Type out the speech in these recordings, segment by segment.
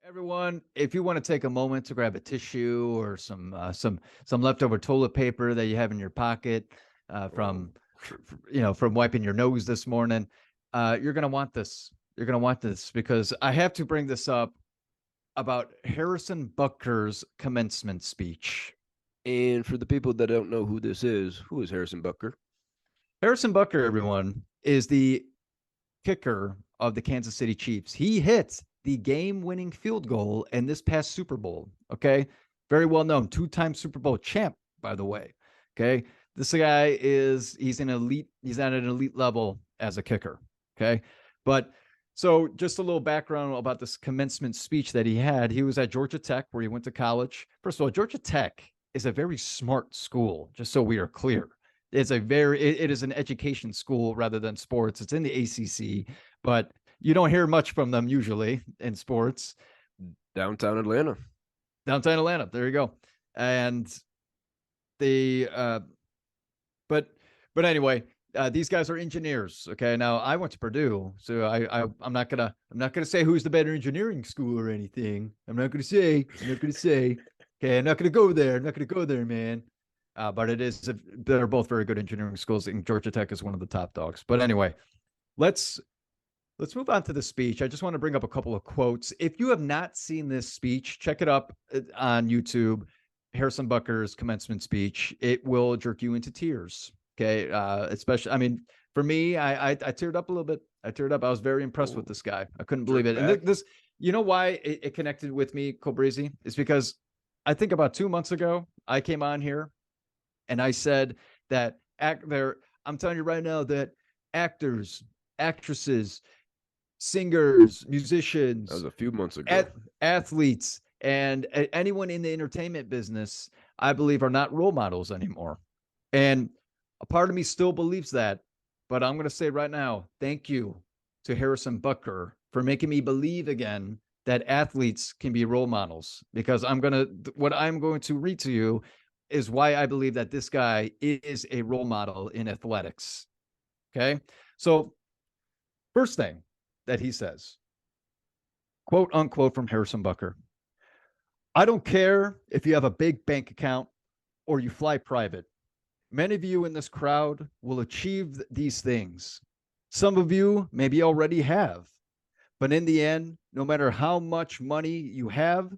Everyone, if you want to take a moment to grab a tissue or some leftover toilet paper that you have in your pocket Oh, from wiping your nose this morning, you're gonna want this. You're gonna want this because I have to bring this up about Harrison Butker's commencement speech. and for the people that don't know who this is, who is Harrison Butker? Harrison Butker, everyone, is the kicker of the Kansas City Chiefs. He hit the game-winning field goal in this past Super Bowl. Okay, very well known, two-time Super Bowl champ, by the way. Okay, this guy he's an elite. He's at an elite level as a kicker. Okay, but so just a little background about this commencement speech that he had. He was at Georgia Tech, where he went to college. First of all, Georgia Tech is a very smart school. Just so we are clear, it is an education school rather than sports. It's in the ACC, but you don't hear much from them usually in sports. Downtown Atlanta. Downtown Atlanta, there you go. And the but anyway, these guys are engineers. Okay, now I went to Purdue, so I'm not gonna say who's the better engineering school or anything. I'm not gonna say. Okay, I'm not gonna go there. I'm not gonna go there, man. But they're both very good engineering schools, and Georgia Tech is one of the top dogs. But anyway, let's move on to the speech. I just want to bring up a couple of quotes. If you have not seen this speech, check it up on YouTube. Harrison Butker's commencement speech. It will jerk you into tears. Okay, especially, I mean, for me, I teared up a little bit. I teared up. I was very impressed with this guy. I couldn't believe it. And this, you know, why it connected with me, Colbreezy, is because I think about 2 months ago I came on here and I said that I'm telling you right now that actors, actresses, singers, musicians, That was a few months ago. athletes, and anyone in the entertainment business, I believe, are not role models anymore. And a part of me still believes that, but I'm going to say right now, thank you to Harrison Butker for making me believe again that athletes can be role models, because what I'm going to read to you is why I believe that this guy is a role model in athletics. Okay. So first thing that he says, quote unquote, from Harrison Butker: I don't care if you have a big bank account or you fly private. Many of you in this crowd will achieve these things. Some of you maybe already have. But in the end, no matter how much money you have,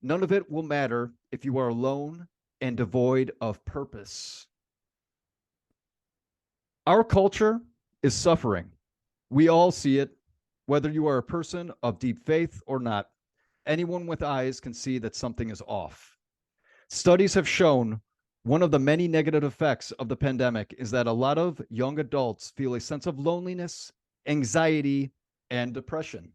none of it will matter if you are alone and devoid of purpose. Our culture is suffering. We all see it, whether you are a person of deep faith or not. Anyone with eyes can see that something is off. Studies have shown one of the many negative effects of the pandemic is that a lot of young adults feel a sense of loneliness, anxiety, and depression.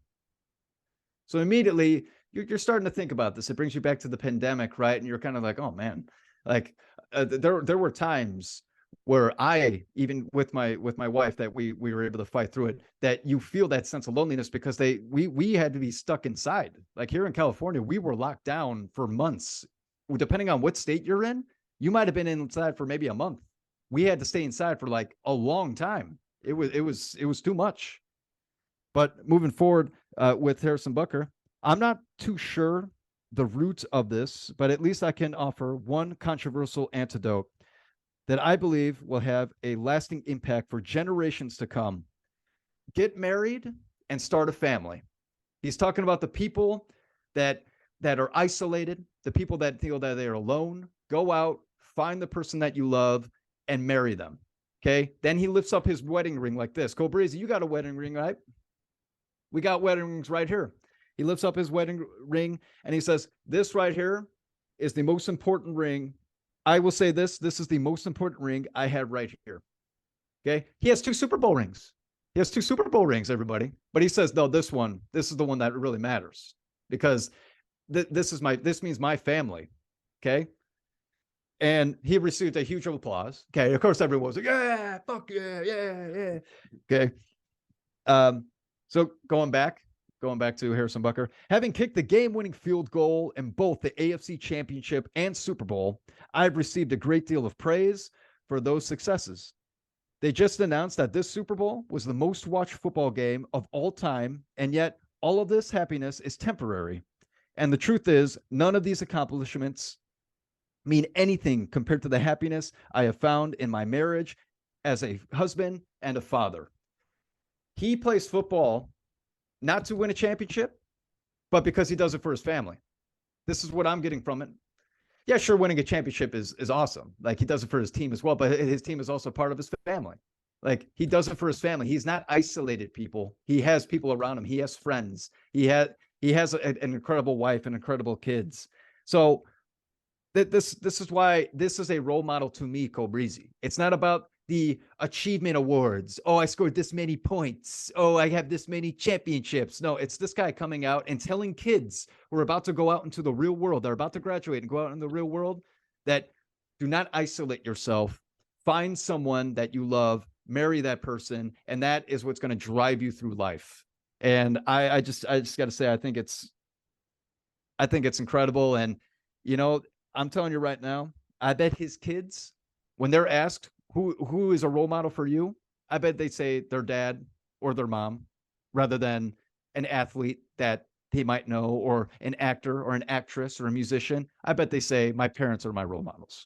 So immediately you're starting to think about this. It brings you back to the pandemic, right? And you're kind of like, oh man, like there were times where I, even with my wife, that we were able to fight through it, that you feel that sense of loneliness because we had to be stuck inside. Like here in California, we were locked down for months. Depending on what state you're in, you might have been inside for maybe a month. We had to stay inside for like a long time. It was too much. But moving forward with Harrison Butker, I'm not too sure the roots of this, but at least I can offer one controversial antidote that I believe will have a lasting impact for generations to come. Get married and start a family. He's talking about the people that are isolated, the people that feel that they are alone. Go out, find the person that you love, and marry them. Okay. Then he lifts up his wedding ring like this. Go Breezy, you got a wedding ring, right? We got wedding rings right here. He lifts up his wedding ring and he says, this right here is the most important ring. I will say this is the most important ring I have right here. Okay. He has 2 Super Bowl rings. He has 2 Super Bowl rings, everybody. But he says, no, this is the one that really matters, because this means my family. Okay. And he received a huge applause. Okay. Of course, everyone was like, yeah, fuck yeah, yeah, yeah. Okay. So going back to Harrison Butker, having kicked the game-winning field goal in both the AFC Championship and Super Bowl, I've received a great deal of praise for those successes. They just announced that this Super Bowl was the most watched football game of all time, and yet all of this happiness is temporary. And the truth is, none of these accomplishments mean anything compared to the happiness I have found in my marriage as a husband and a father. He plays football not to win a championship, but because he does it for his family. This is what I'm getting from it. Yeah, sure, winning a championship is awesome. Like, he does it for his team as well, but his team is also part of his family. Like, he does it for his family. He's not isolated people. He has people around him. He has friends. He has an incredible wife and incredible kids. So this is why this is a role model to me, Cobrizi. It's not about the achievement awards. Oh, I scored this many points. Oh, I have this many championships. No, it's this guy coming out and telling kids who are about to go out into the real world, they're about to graduate and go out in the real world, that do not isolate yourself. Find someone that you love, marry that person, and that is what's going to drive you through life. And I just got to say, I think it's incredible. And I'm telling you right now, I bet his kids, when they're asked who is a role model for you, I bet they say their dad or their mom, rather than an athlete that they might know, or an actor or an actress or a musician. I bet they say my parents are my role models.